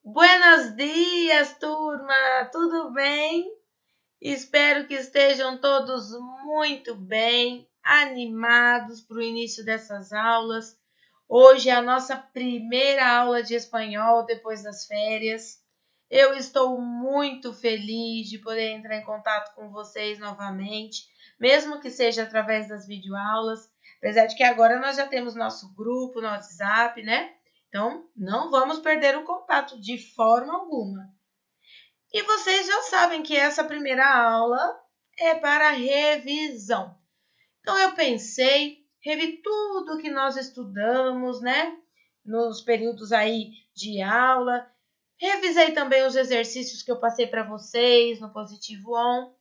Buenos dias, turma! Tudo bem? Espero que estejam todos muito bem, animados para o início dessas aulas. Hoje é a nossa primeira aula de espanhol depois das férias. Eu estou muito feliz de poder entrar em contato com vocês novamente, mesmo que seja através das videoaulas, apesar de que agora nós já temos nosso grupo no WhatsApp, né? Então, não vamos perder o contato de forma alguma. E vocês já sabem que essa primeira aula é para revisão. Então, eu pensei, revi tudo que nós estudamos, né? Nos períodos aí de aula. Revisei também os exercícios que eu passei para vocês no Positivo On.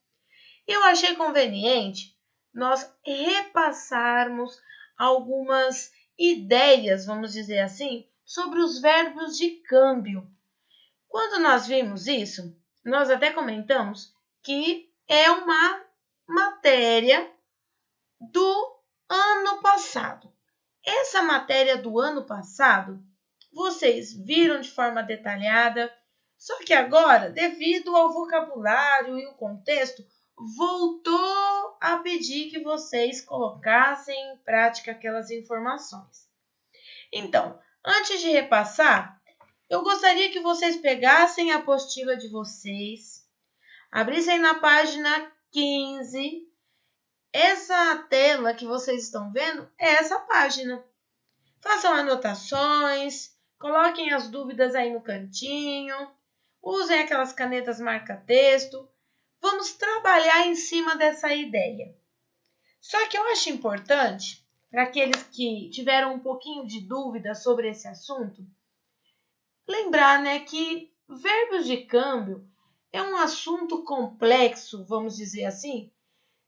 E eu achei conveniente nós repassarmos algumas ideias, vamos dizer assim, sobre os verbos de câmbio. Quando nós vimos isso, nós até comentamos que é uma matéria do ano passado. Essa matéria do ano passado, vocês viram de forma detalhada, só que agora, devido ao vocabulário e o contexto, voltou a pedir que vocês colocassem em prática aquelas informações. Então, antes de repassar, eu gostaria que vocês pegassem a apostila de vocês, abrissem na página 15. Essa tela que vocês estão vendo é essa página. Façam anotações, coloquem as dúvidas aí no cantinho, usem aquelas canetas marca-texto. Vamos trabalhar em cima dessa ideia. Só que eu acho importante, para aqueles que tiveram um pouquinho de dúvida sobre esse assunto, lembrar, né, que verbos de câmbio é um assunto complexo, vamos dizer assim,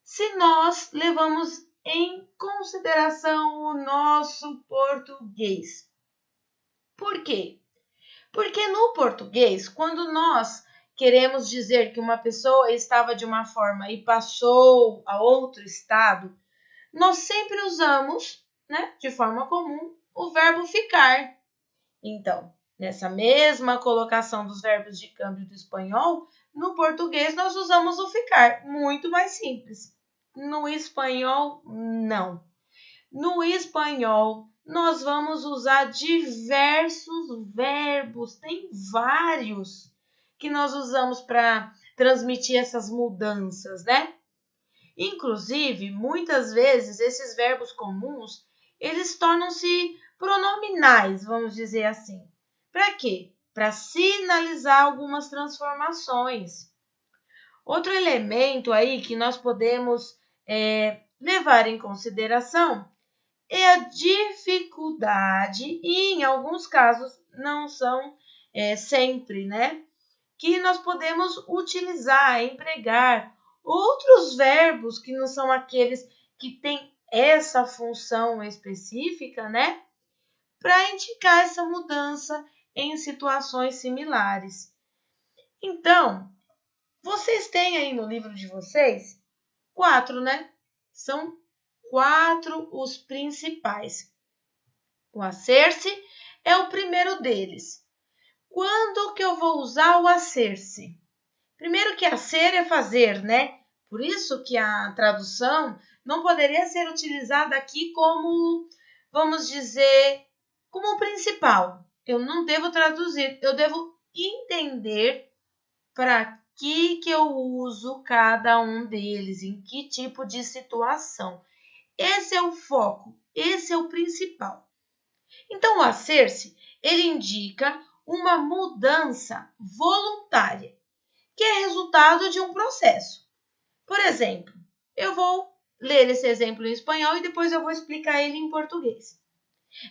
se nós levamos em consideração o nosso português. Por quê? Porque no português, quando nós queremos dizer que uma pessoa estava de uma forma e passou a outro estado, nós sempre usamos, né, de forma comum, o verbo ficar. Então, nessa mesma colocação dos verbos de câmbio do espanhol, no português nós usamos o ficar, muito mais simples. No espanhol, não. No espanhol, nós vamos usar diversos verbos, tem vários que nós usamos para transmitir essas mudanças, né? Inclusive, muitas vezes, esses verbos comuns, eles tornam-se pronominais, vamos dizer assim. Para quê? Para sinalizar algumas transformações. Outro elemento aí que nós podemos levar em consideração é a dificuldade, e em alguns casos não são sempre, né? Que nós podemos utilizar, empregar outros verbos que não são aqueles que têm essa função específica, né? Para indicar essa mudança em situações similares. Então, vocês têm aí no livro de vocês 4, né? São 4 os principais. O hacer-se é o primeiro deles. Quando que eu vou usar o hacer-se? Primeiro que hacer é fazer, né? Por isso que a tradução não poderia ser utilizada aqui como, vamos dizer, como principal. Eu não devo traduzir, eu devo entender para que eu uso cada um deles, em que tipo de situação. Esse é o foco, esse é o principal. Então, o hacer-se, ele indica uma mudança voluntária, que é resultado de um processo. Por exemplo, eu vou ler esse exemplo em espanhol e depois eu vou explicar ele em português.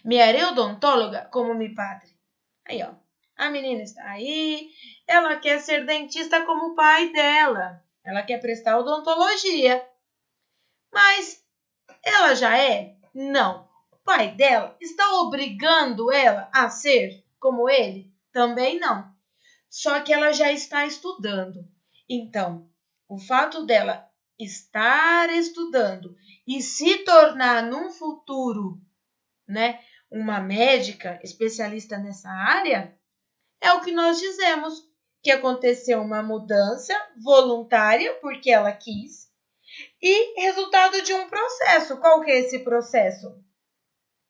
Me haré odontóloga como mi padre. Aí, ó. A menina está aí, ela quer ser dentista como o pai dela. Ela quer prestar odontologia. Mas ela já é? Não. O pai dela está obrigando ela a ser como ele? Também não. Só que ela já está estudando. Então, o fato dela estar estudando e se tornar num futuro, né, uma médica especialista nessa área, é o que nós dizemos, que aconteceu uma mudança voluntária, porque ela quis, e resultado de um processo. Qual que é esse processo?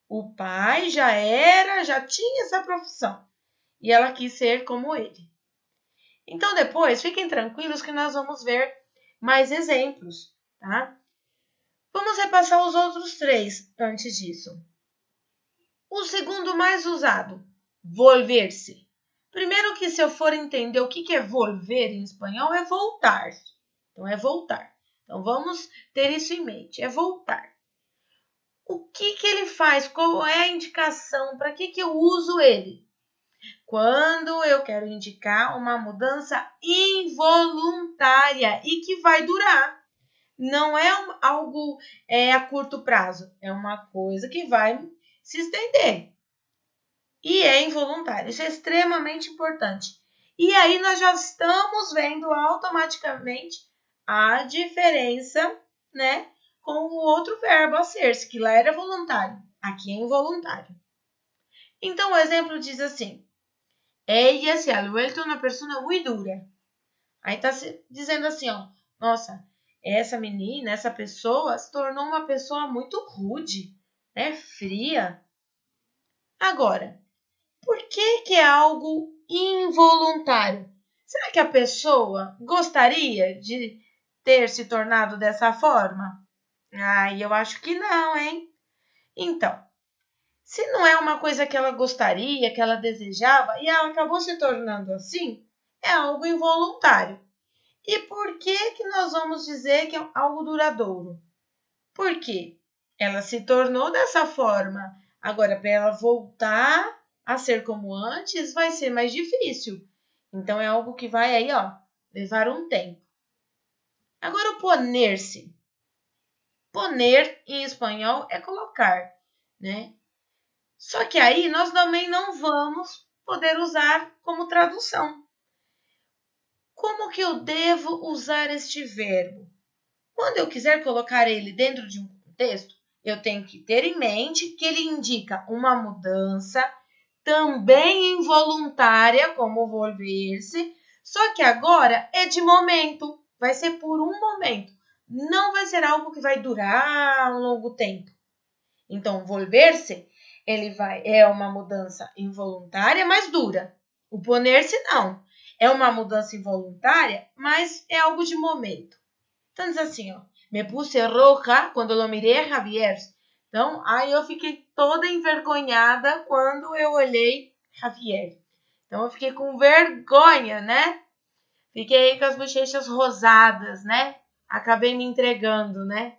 O pai já tinha essa profissão, e ela quis ser como ele. Então, depois, fiquem tranquilos que nós vamos ver mais exemplos, tá? Vamos repassar os outros 3 antes disso. O segundo mais usado, volver-se. Primeiro que se eu for entender o que é volver em espanhol, é voltar. Então, é voltar. Então, vamos ter isso em mente, é voltar. O que ele faz? Qual é a indicação? Para que eu uso ele? Quando eu quero indicar uma mudança involuntária e que vai durar. Não é algo a curto prazo, é uma coisa que vai se estender. E é involuntário, isso é extremamente importante. E aí nós já estamos vendo automaticamente a diferença, né, com o outro verbo a ser-se, que lá era voluntário, aqui é involuntário. Então o exemplo diz assim: ella se ha vuelto una persona muy dura. Aí tá dizendo assim, ó, nossa, essa menina, essa pessoa se tornou uma pessoa muito rude, né, fria. Agora, por que é algo involuntário? Será que a pessoa gostaria de ter se tornado dessa forma? Eu acho que não, hein? Então, se não é uma coisa que ela gostaria, que ela desejava, e ela acabou se tornando assim, é algo involuntário. E por que nós vamos dizer que é algo duradouro? Porque ela se tornou dessa forma. Agora, para ela voltar a ser como antes, vai ser mais difícil. Então, é algo que vai aí, ó, levar um tempo. Agora, o poner-se. Poner, em espanhol, é colocar, né? Só que aí, nós também não vamos poder usar como tradução. Como que eu devo usar este verbo? Quando eu quiser colocar ele dentro de um contexto, eu tenho que ter em mente que ele indica uma mudança também involuntária, como volver-se, só que agora é de momento, vai ser por um momento, não vai ser algo que vai durar um longo tempo. Então, volver-se, é uma mudança involuntária, mas dura. O poner-se não, é uma mudança involuntária, mas é algo de momento. Então diz assim, ó, me puse roja quando lo miré a Javier. Então, aí eu fiquei toda envergonhada quando eu olhei Javier. Então, eu fiquei com vergonha, né? Fiquei com as bochechas rosadas, né? Acabei me entregando, né?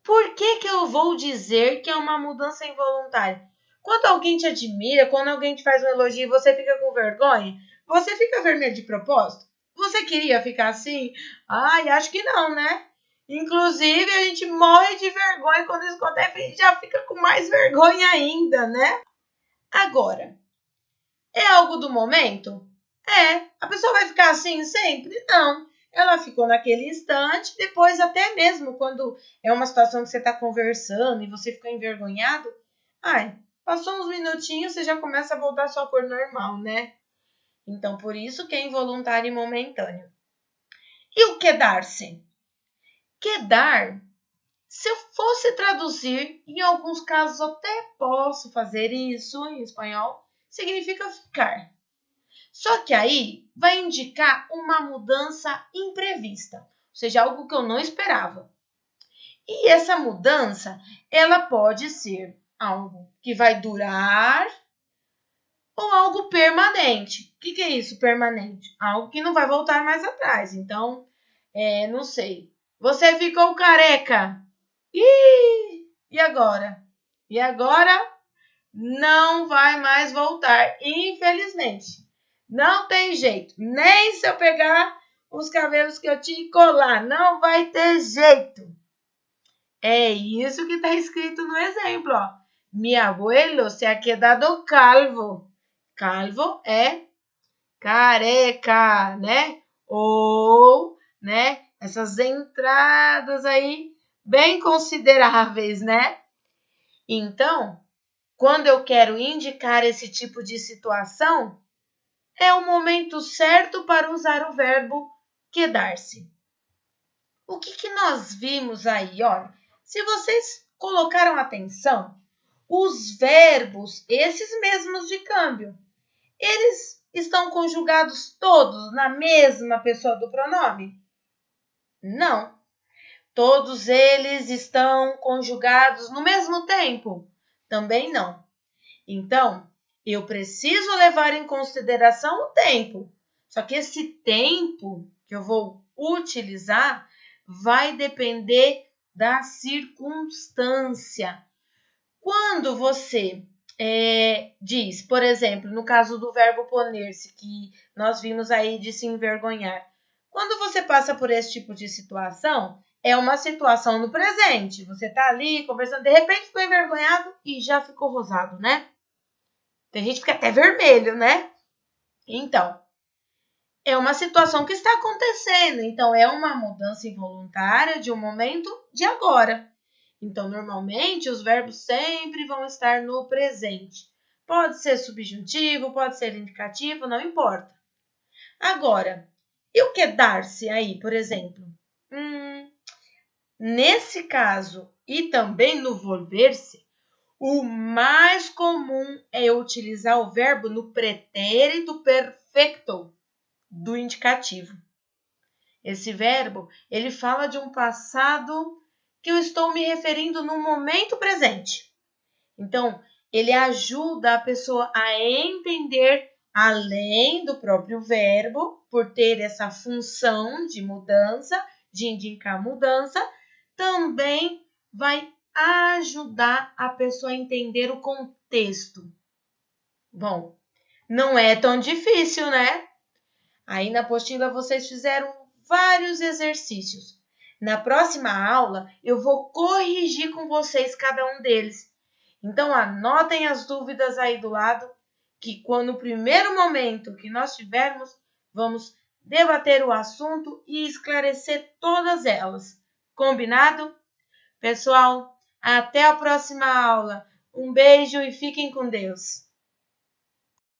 Por que eu vou dizer que é uma mudança involuntária? Quando alguém te admira, quando alguém te faz um elogio e você fica com vergonha, você fica vermelho de propósito? Você queria ficar assim? Acho que não, né? Inclusive, a gente morre de vergonha quando isso acontece, a gente já fica com mais vergonha ainda, né? Agora, é algo do momento? A pessoa vai ficar assim sempre? Não. Ela ficou naquele instante, depois até mesmo quando é uma situação que você está conversando e você ficou envergonhado, passou uns minutinhos, você já começa a voltar à sua cor normal, né? Então, por isso que é involuntário e momentâneo. E o quedar-se? Quedar, se eu fosse traduzir, em alguns casos até posso fazer isso em espanhol, significa ficar. Só que aí vai indicar uma mudança imprevista, ou seja, algo que eu não esperava. E essa mudança, ela pode ser algo que vai durar ou algo permanente. O que é isso, permanente? Algo que não vai voltar mais atrás. Então, não sei. Você ficou careca. E agora? E agora não vai mais voltar, infelizmente. Não tem jeito. Nem se eu pegar os cabelos que eu tinha e colar, não vai ter jeito. É isso que está escrito no exemplo, ó. Mi abuelo se ha quedado calvo. Calvo é careca, né? Ou, né? Essas entradas aí bem consideráveis, né? Então, quando eu quero indicar esse tipo de situação, é o momento certo para usar o verbo quedar-se. O que nós vimos aí? Olha, se vocês colocaram atenção, os verbos, esses mesmos de câmbio, eles estão conjugados todos na mesma pessoa do pronome? Não. Todos eles estão conjugados no mesmo tempo? Também não. Então, eu preciso levar em consideração o tempo. Só que esse tempo que eu vou utilizar vai depender da circunstância. Quando você diz, por exemplo, no caso do verbo poner-se, que nós vimos aí de se envergonhar, quando você passa por esse tipo de situação, é uma situação no presente. Você está ali conversando, de repente ficou envergonhado e já ficou rosado, né? Tem gente que fica até vermelho, né? Então, é uma situação que está acontecendo. Então, é uma mudança involuntária de um momento de agora. Então, normalmente, os verbos sempre vão estar no presente. Pode ser subjuntivo, pode ser indicativo, não importa. Agora, e o quedar-se aí, por exemplo? Nesse caso, e também no volver-se, o mais comum é utilizar o verbo no pretérito perfeito do indicativo. Esse verbo, ele fala de um passado que eu estou me referindo no momento presente. Então, ele ajuda a pessoa a entender, além do próprio verbo, por ter essa função de mudança, de indicar mudança, também vai ajudar a pessoa a entender o contexto. Bom, não é tão difícil, né? Aí na apostila vocês fizeram vários exercícios. Na próxima aula eu vou corrigir com vocês cada um deles. Então anotem as dúvidas aí do lado, que quando no primeiro momento que nós tivermos, vamos debater o assunto e esclarecer todas elas. Combinado? Pessoal, até a próxima aula. Um beijo e fiquem com Deus.